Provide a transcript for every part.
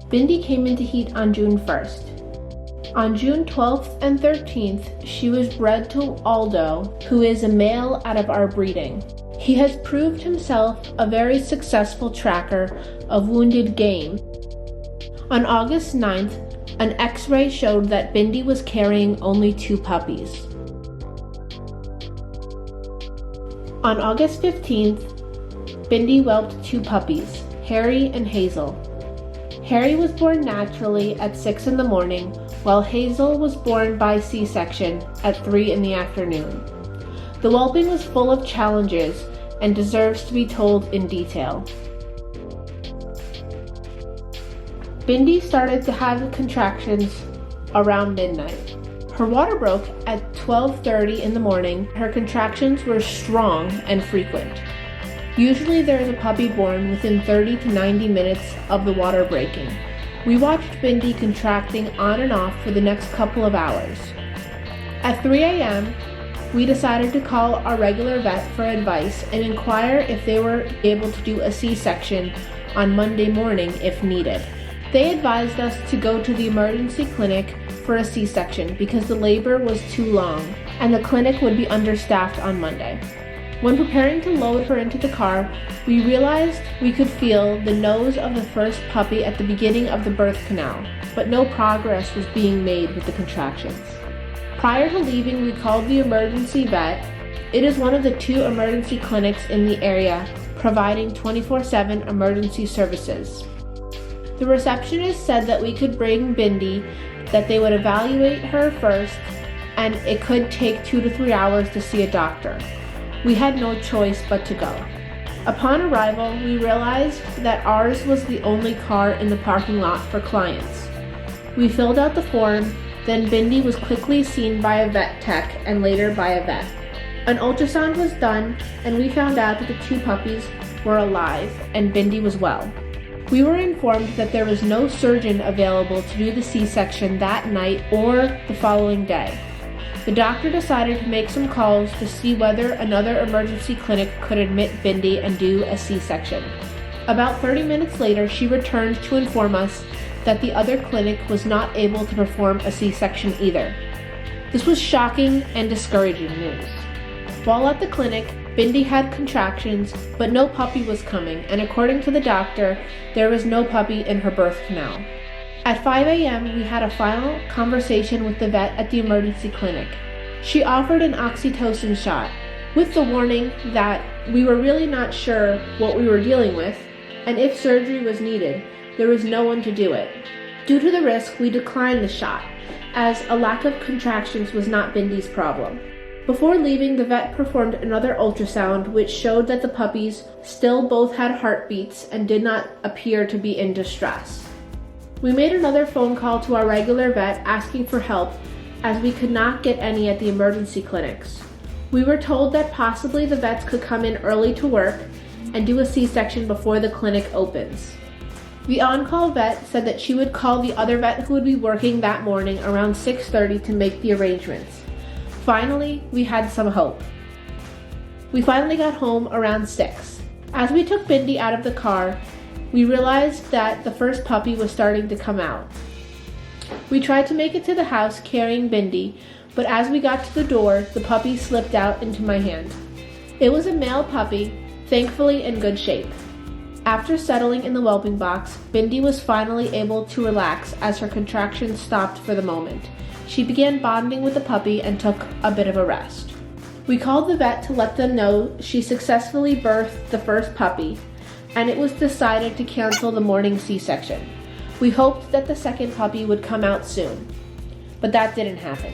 Bindi came into heat on June 1st. On June 12th and 13th, she was bred to Aldo, who is a male out of our breeding. He has proved himself a very successful tracker of wounded game. On August 9th, an X-ray showed that Bindi was carrying only 2 puppies. On August 15th, Bindi whelped 2 puppies, Harry and Hazel. Harry was born naturally at 6 in the morning, while Hazel was born by C-section at 3 in the afternoon. The whelping was full of challenges and deserves to be told in detail. Bindi started to have contractions around midnight. Her water broke at 12:30 in the morning. Her contractions were strong and frequent. Usually there is a puppy born within 30 to 90 minutes of the water breaking. We watched Bindi contracting on and off for the next couple of hours. At 3 a.m., we decided to call our regular vet for advice and inquire if they were able to do a C-section on Monday morning if needed. They advised us to go to the emergency clinic for a C-section because the labor was too long and the clinic would be understaffed on Monday. When preparing to load her into the car, we realized we could feel the nose of the first puppy at the beginning of the birth canal, but no progress was being made with the contractions. Prior to leaving, we called the emergency vet. It is one of the 2 emergency clinics in the area providing 24/7 emergency services. The receptionist said that we could bring Bindi, that they would evaluate her first, and it could take 2 to 3 hours to see a doctor. We had no choice but to go. Upon arrival, we realized that ours was the only car in the parking lot for clients. We filled out the form, then Bindi was quickly seen by a vet tech and later by a vet. An ultrasound was done, and we found out that the 2 puppies were alive and Bindi was well. We were informed that there was no surgeon available to do the C-section that night or the following day. The doctor decided to make some calls to see whether another emergency clinic could admit Bindi and do a C-section. About 30 minutes later, she returned to inform us that the other clinic was not able to perform a C-section either. This was shocking and discouraging news. While at the clinic, Bindi had contractions, but no puppy was coming, and according to the doctor, there was no puppy in her birth canal. At 5 a.m., we had a final conversation with the vet at the emergency clinic. She offered an oxytocin shot, with the warning that we were really not sure what we were dealing with, and if surgery was needed, there was no one to do it. Due to the risk, we declined the shot, as a lack of contractions was not Bindi's problem. Before leaving, the vet performed another ultrasound, which showed that the puppies still both had heartbeats and did not appear to be in distress. We made another phone call to our regular vet asking for help, as we could not get any at the emergency clinics. We were told that possibly the vets could come in early to work and do a C-section before the clinic opens. The on-call vet said that she would call the other vet who would be working that morning around 6:30 to make the arrangements. Finally, we had some hope. We finally got home around 6. As we took Bindi out of the car, we realized that the first puppy was starting to come out. We tried to make it to the house carrying Bindi, but as we got to the door, the puppy slipped out into my hand. It was a male puppy, thankfully in good shape. After settling in the whelping box, Bindi was finally able to relax as her contractions stopped for the moment. She began bonding with the puppy and took a bit of a rest. We called the vet to let them know she successfully birthed the first puppy, and it was decided to cancel the morning C-section. We hoped that the second puppy would come out soon, but that didn't happen.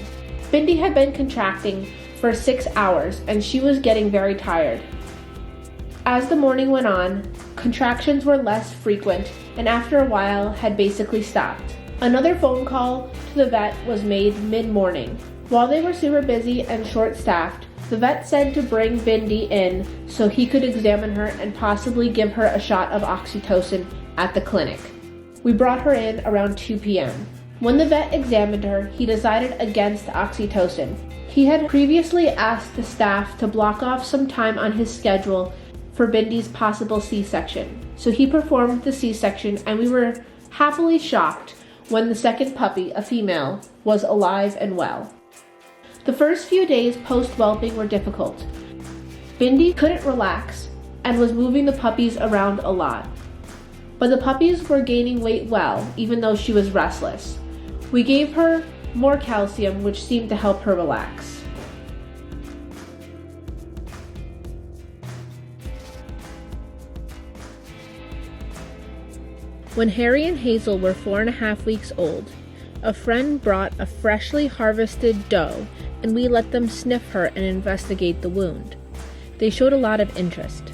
Bindi had been contracting for 6 hours, and she was getting very tired. As the morning went on, contractions were less frequent, and after a while had basically stopped. Another phone call to the vet was made mid-morning. While they were super busy and short-staffed, the vet said to bring Bindi in so he could examine her and possibly give her a shot of oxytocin at the clinic. We brought her in around 2 p.m. When the vet examined her, he decided against oxytocin. He had previously asked the staff to block off some time on his schedule for Bindi's possible C-section. So he performed the C-section, and we were happily shocked when the second puppy, a female, was alive and well. The first few days post-whelping were difficult. Bindi couldn't relax and was moving the puppies around a lot. But the puppies were gaining weight well, even though she was restless. We gave her more calcium, which seemed to help her relax. When Harry and Hazel were 4.5 weeks old, a friend brought a freshly harvested doe, and we let them sniff her and investigate the wound. They showed a lot of interest.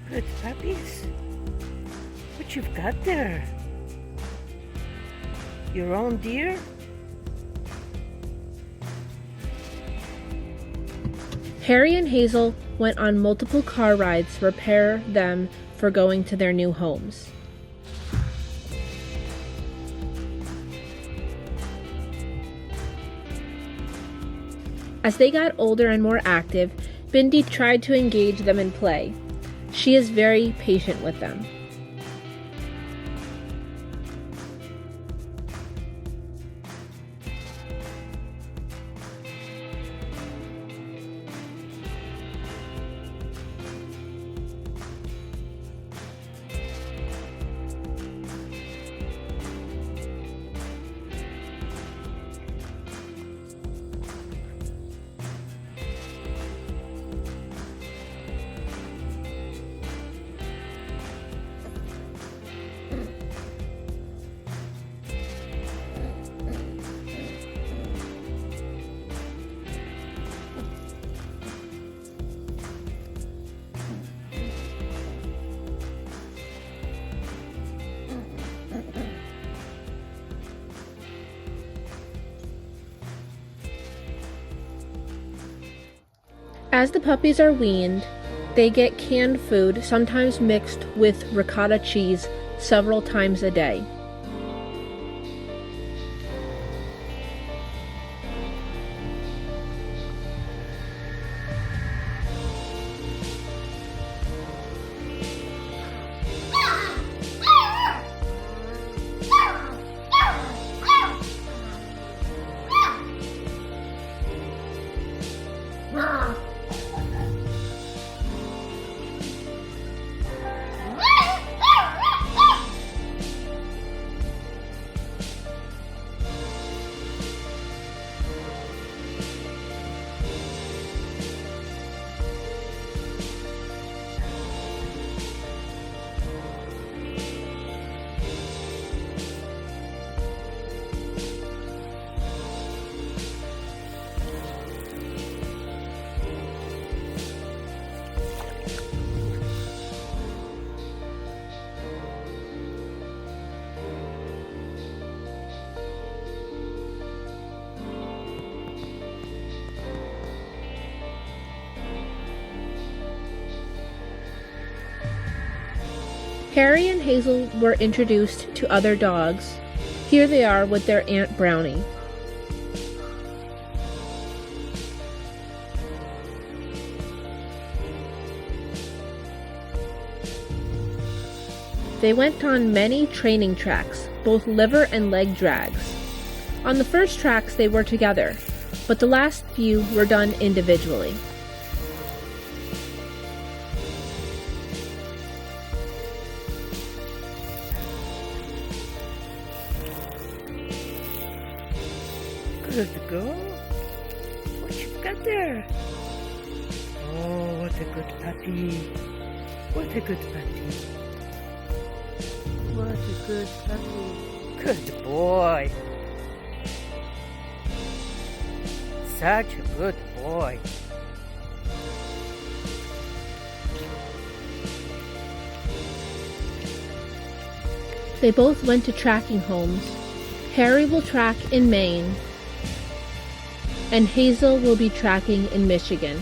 Good puppies. What you've got there? Your own deer? Harry and Hazel went on multiple car rides to prepare them for going to their new homes. As they got older and more active, Bindi tried to engage them in play. She is very patient with them. As the puppies are weaned, they get canned food, sometimes mixed with ricotta cheese, several times a day. Harry and Hazel were introduced to other dogs. Here they are with their Aunt Brownie. They went on many training tracks, both liver and leg drags. On the first tracks they were together, but the last few were done individually. Good girl. What you've got there? Oh, what a good puppy. What a good puppy. What a good puppy. Good boy. Such a good boy. They both went to tracking homes. Harry will track in Maine, and Hazel will be tracking in Michigan.